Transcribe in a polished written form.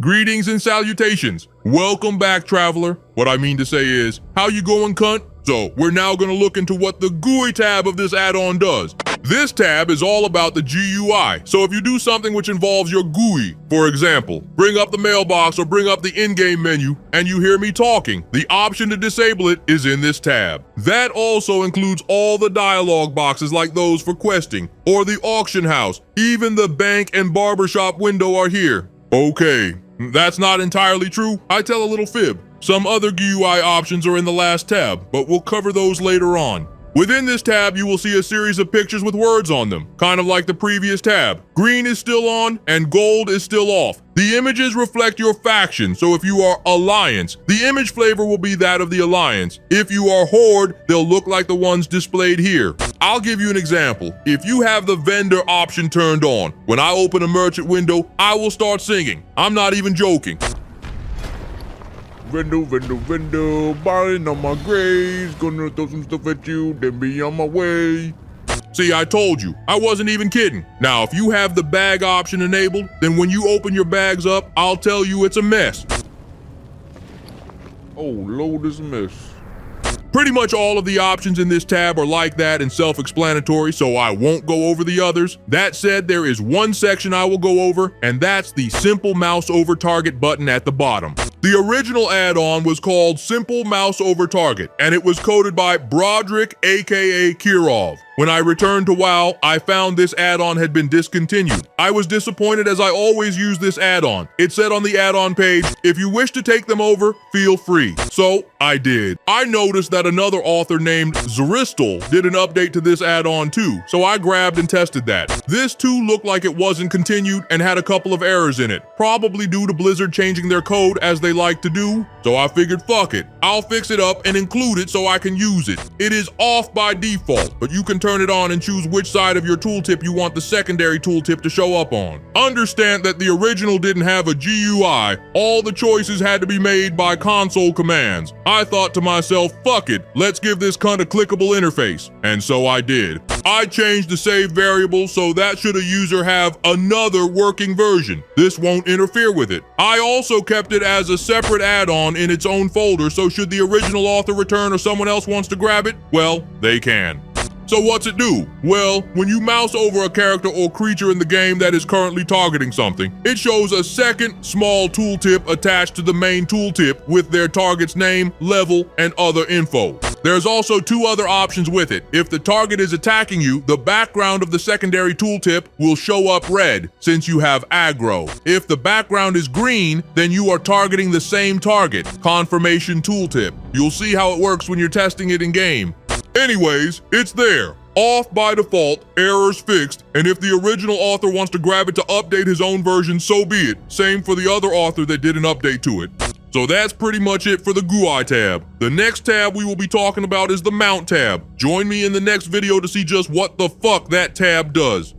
Greetings and salutations. Welcome back, traveler. What I mean to say is, how you going, cunt? So, we're now gonna look into what the GUI tab of this add-on does. This tab is all about the GUI, so if you do something which involves your GUI, for example, bring up the mailbox or bring up the in-game menu, and you hear me talking, the option to disable it is in this tab. That also includes all the dialogue boxes like those for questing, or the auction house, even the bank and barbershop window are here. Okay, that's not entirely true. I tell a little fib. Some other GUI options are in the last tab, but we'll cover those later on. Within this tab, you will see a series of pictures with words on them, kind of like the previous tab. Green is still on and gold is still off. The images reflect your faction, so if you are Alliance, the image flavor will be that of the Alliance. If you are Horde, they'll look like the ones displayed here. I'll give you an example. If you have the vendor option turned on, when I open a merchant window, I will start singing. I'm not even joking. Vendo, buying on my grades, gonna throw some stuff at you, then be on my way. See, I told you, I wasn't even kidding. Now, if you have the bag option enabled, then when you open your bags up, I'll tell you it's a mess. Oh, Lord, this mess. Pretty much all of the options in this tab are like that and self-explanatory, so I won't go over the others. That said, there is one section I will go over, and that's the Simple Mouse Over Target button at the bottom. The original add-on was called Simple Mouse Over Target, and it was coded by Broderick, aka Kirov. When I returned to WoW, I found this add-on had been discontinued. I was disappointed as I always use this add-on. It said on the add-on page, if you wish to take them over, feel free. So, I did. I noticed that another author named Zeristel did an update to this add-on too, so I grabbed and tested that. This too looked like it wasn't continued and had a couple of errors in it, probably due to Blizzard changing their code as they like to do, so I figured fuck it. I'll fix it up and include it so I can use it. It is off by default, but you can turn it on and choose which side of your tooltip you want the secondary tooltip to show up on. Understand that the original didn't have a GUI. All the choices had to be made by console commands. I thought to myself, fuck it, let's give this cunt a clickable interface. And so I did. I changed the save variable so that should a user have another working version, this won't interfere with it. I also kept it as a separate add-on in its own folder, so should the original author return or someone else wants to grab it, well, they can. So what's it do? Well, when you mouse over a character or creature in the game that is currently targeting something, it shows a second small tooltip attached to the main tooltip with their target's name, level, and other info. There's also two other options with it. If the target is attacking you, the background of the secondary tooltip will show up red, since you have aggro. If the background is green, then you are targeting the same target, confirmation tooltip. You'll see how it works when you're testing it in game. Anyways, it's there. Off by default, errors fixed, and if the original author wants to grab it to update his own version, so be it. Same for the other author that did an update to it. So that's pretty much it for the GUI tab. The next tab we will be talking about is the Mount tab. Join me in the next video to see just what the fuck that tab does.